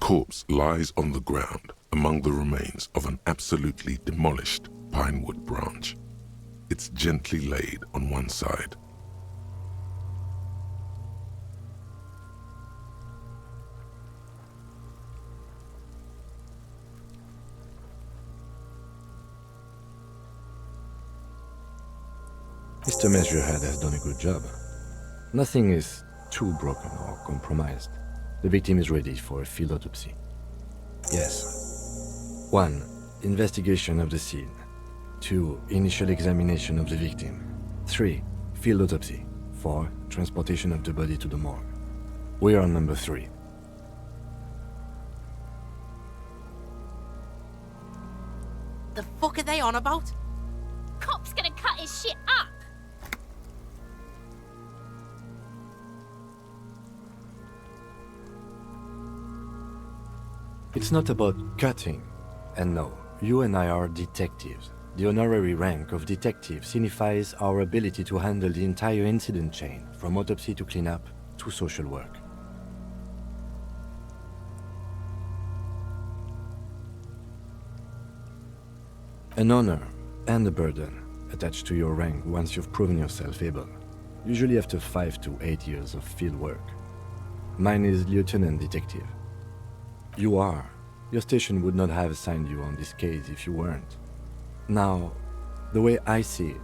corpse lies on the ground among the remains of an absolutely demolished pinewood branch. It's gently laid on one side. Mr. Measurehead has done a good job. Nothing is too broken or compromised. The victim is ready for a field autopsy. Yes. 1. Investigation of the scene. 2. Initial examination of the victim. 3. Field autopsy. 4. Transportation of the body to the morgue. We are on number 3. The fuck are they on about? Cop's gonna cut his shit up! It's not about cutting. And no, you and I are detectives. The honorary rank of detective signifies our ability to handle the entire incident chain, from autopsy to cleanup to social work. An honor and a burden attached to your rank once you've proven yourself able, usually after 5 to 8 years of field work. Mine is Lieutenant Detective. You are. Your station would not have assigned you on this case if you weren't. Now, the way I see it,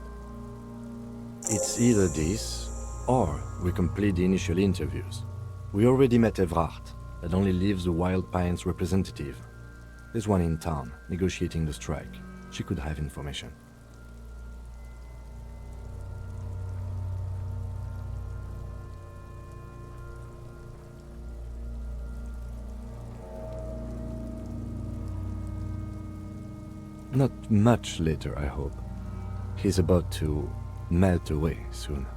it's either this, or we complete the initial interviews. We already met Evrard, that only leaves the Wild Pines representative. There's one in town, negotiating the strike. She could have information. Not much later, I hope. He's about to melt away soon.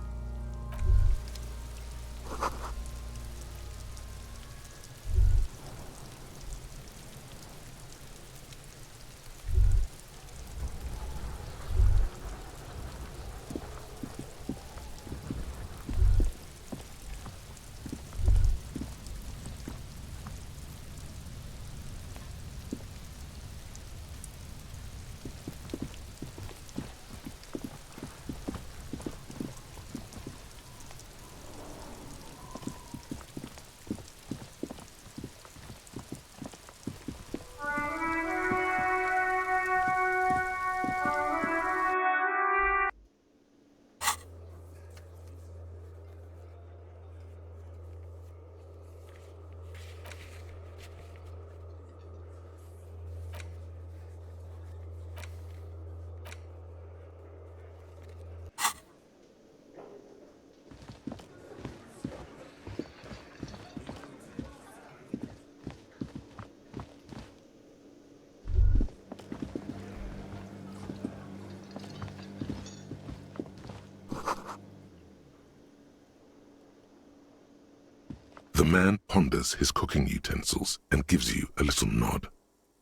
The man ponders his cooking utensils and gives you a little nod,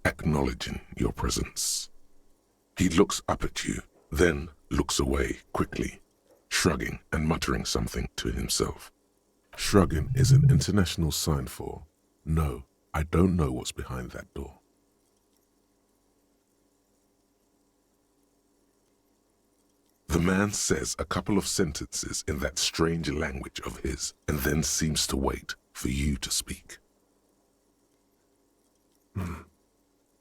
acknowledging your presence. He looks up at you, then looks away quickly, shrugging and muttering something to himself. Shrugging is an international sign for, no, I don't know what's behind that door. The man says a couple of sentences in that strange language of his and then seems to wait for you to speak.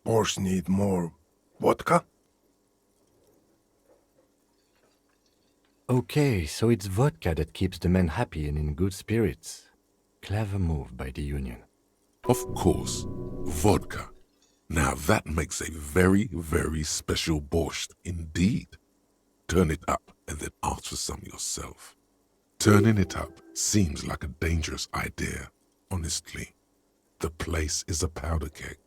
Boss need more vodka? Okay, so it's vodka that keeps the men happy and in good spirits. Clever move by the Union. Of course, vodka. Now that makes a very, very special borscht indeed. Turn it up and then ask for some yourself. Turning it up seems like a dangerous idea, honestly. The place is a powder keg.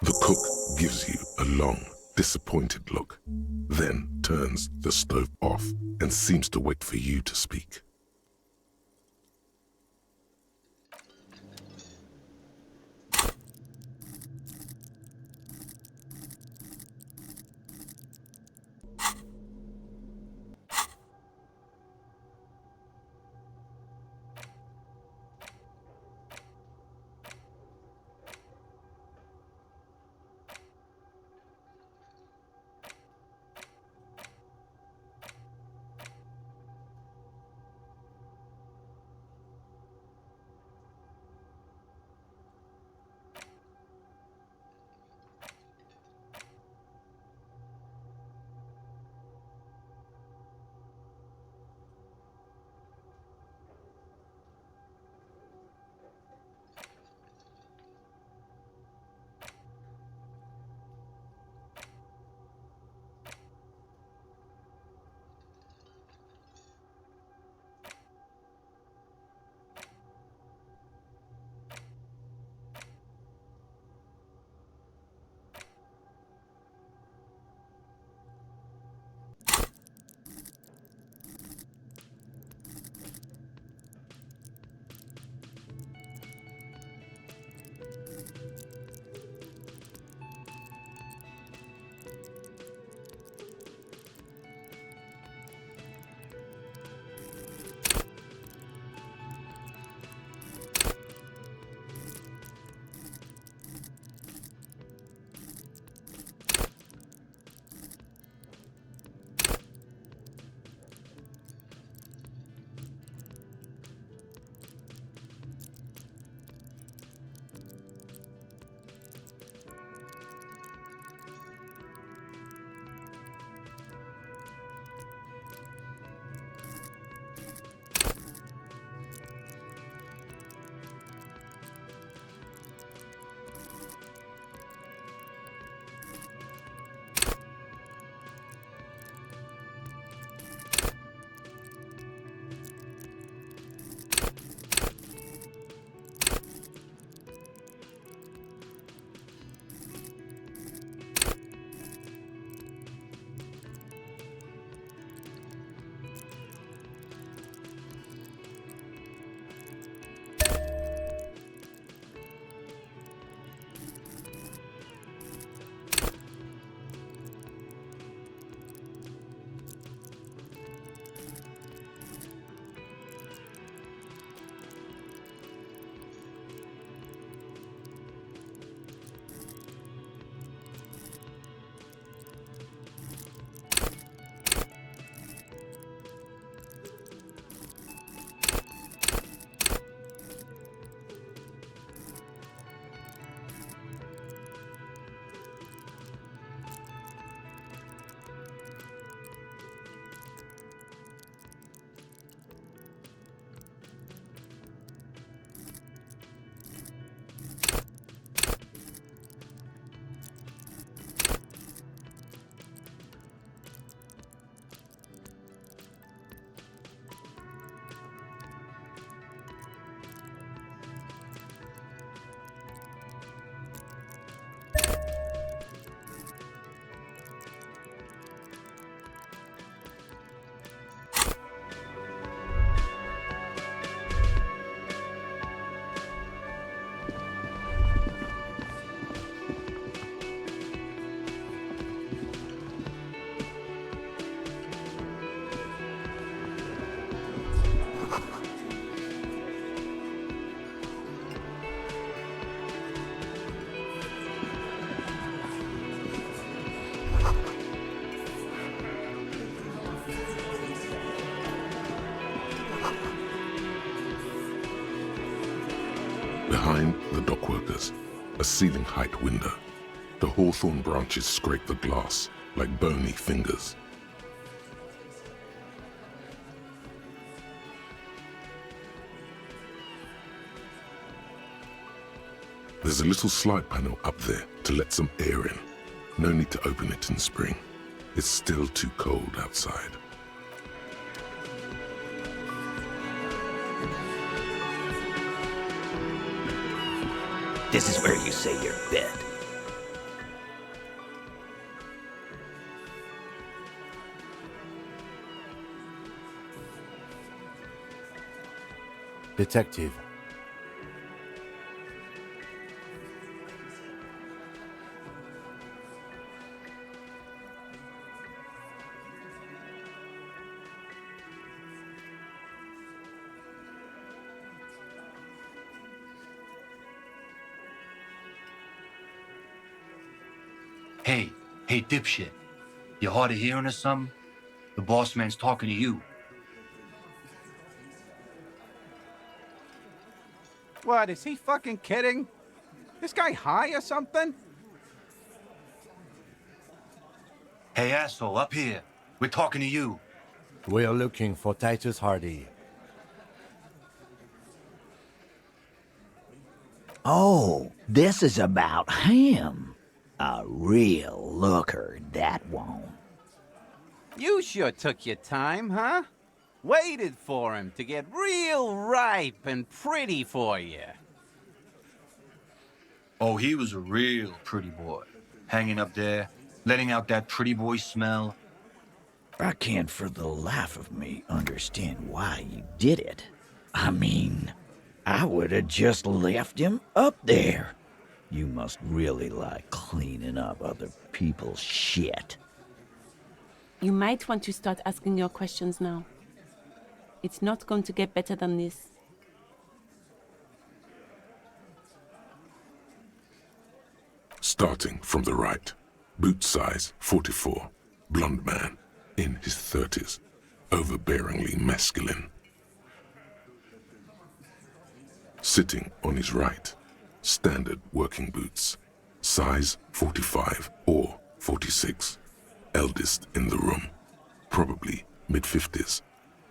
The cook gives you a long, disappointed look, then turns the stove off and seems to wait for you to speak. Behind the dockworkers, a ceiling height window. The hawthorn branches scrape the glass like bony fingers. There's a little slide panel up there to let some air in. No need to open it in spring. It's still too cold outside. This is where you say your bed. Detective. Hey, dipshit. You hard of hearing or something? The boss man's talking to you. What, is he fucking kidding? This guy high or something? Hey, asshole, up here. We're talking to you. We're looking for Titus Hardy. Oh, this is about him. A real looker, that won't. You sure took your time, huh? Waited for him to get real ripe and pretty for you. Oh, he was a real pretty boy. Hanging up there, letting out that pretty boy smell. I can't for the life of me understand why you did it. I mean, I would have just left him up there. You must really like cleaning up other people's shit. You might want to start asking your questions now. It's not going to get better than this. Starting from the right, boot size 44, blonde man, in his 30s, overbearingly masculine. Sitting on his right, standard working boots, size 45 or 46, eldest in the room, probably mid-50s,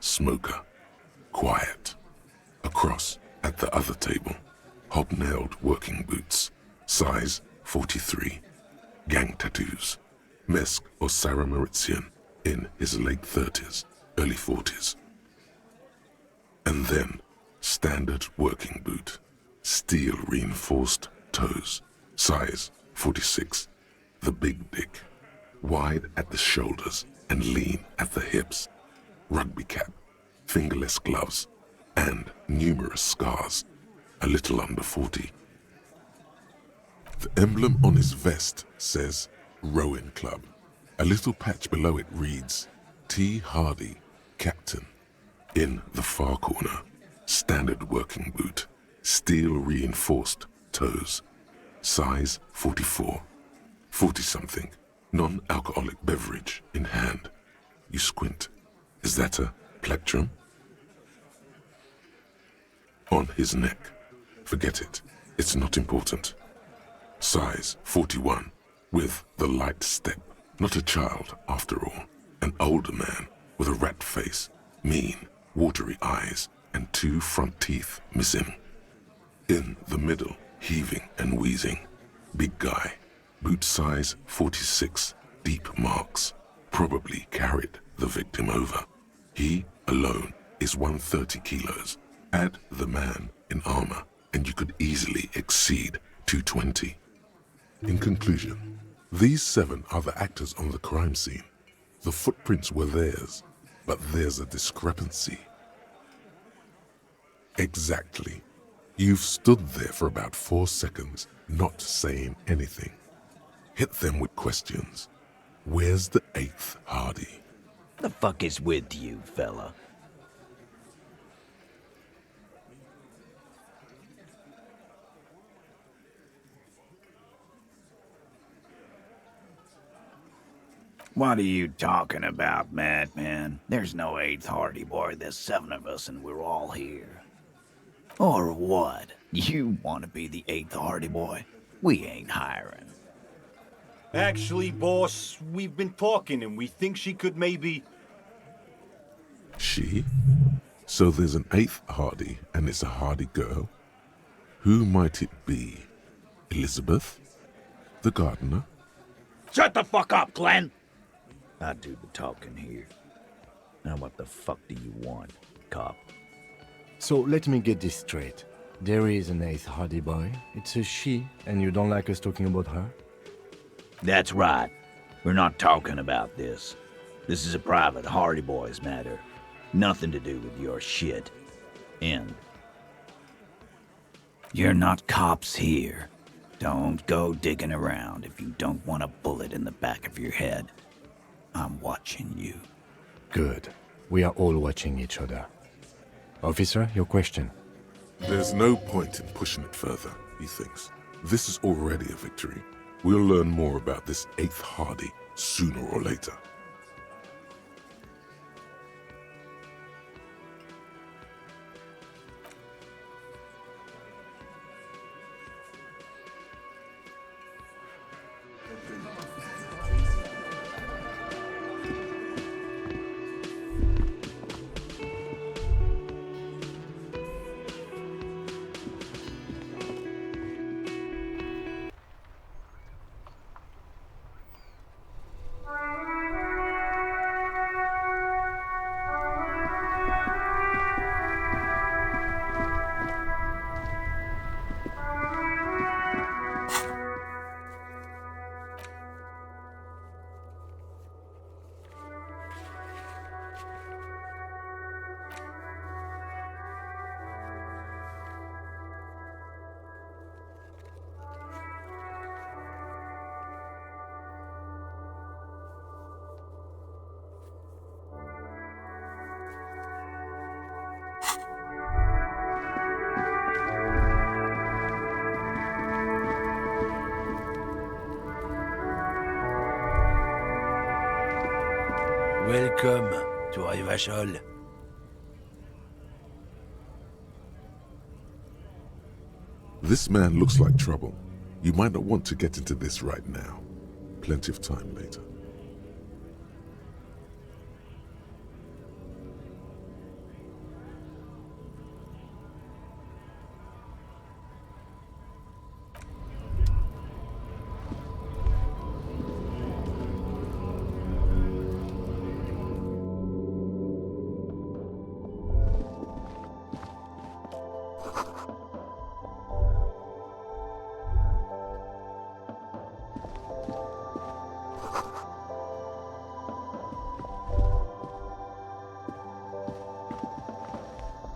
smoker, quiet. Across at the other table, hobnailed working boots, size 43, gang tattoos, Mesk or Sarah Mauritian in his late 30s, early 40s. And then, standard working boot, steel reinforced toes, size 46, the big dick, wide at the shoulders and lean at the hips, rugby cap, fingerless gloves, and numerous scars, a little under 40. The emblem on his vest says Rowing Club. A little patch below it reads T. Hardy, Captain. In the far corner, standard working boot, steel reinforced toes, size 44, 40-something, non-alcoholic beverage in hand. You squint. Is that a plectrum? On his neck. Forget it. It's not important. Size 41, with the light step. Not a child, after all. An older man with a rat face, mean, watery eyes, and 2 front teeth missing. In the middle, heaving and wheezing. Big guy, boot size 46, deep marks. Probably carried the victim over. He, alone, is 130 kilos. Add the man in armor, and you could easily exceed 220. In conclusion, these 7 are the actors on the crime scene. The footprints were theirs, but there's a discrepancy. Exactly. You've stood there for about 4 seconds, not saying anything. Hit them with questions. Where's the 8th Hardy? The fuck is with you, fella? What are you talking about, madman? There's no 8th Hardy boy. There's 7 of us and we're all here. Or what? You want to be the 8th Hardy boy? We ain't hiring. Actually, boss, we've been talking and we think she could maybe... She? So there's an 8th Hardy and it's a Hardy girl? Who might it be? Elizabeth? The gardener? Shut the fuck up, Glenn! I do the talking here. Now what the fuck do you want, cop? So let me get this straight. There is an 8th Hardy boy. It's a she, and you don't like us talking about her? That's right. We're not talking about this. This is a private Hardy Boys matter. Nothing to do with your shit. End. You're not cops here. Don't go digging around if you don't want a bullet in the back of your head. I'm watching you. Good. We are all watching each other. Officer, your question. There's no point in pushing it further, he thinks. This is already a victory. We'll learn more about this 8th Hardy sooner or later. Welcome to Rivachol. This man looks like trouble. You might not want to get into this right now. Plenty of time later.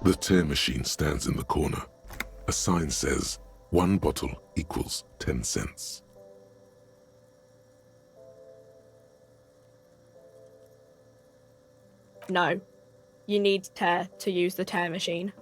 The tear machine stands in the corner. A sign says, 1 bottle equals 10 cents. No. You need tear to use the tear machine.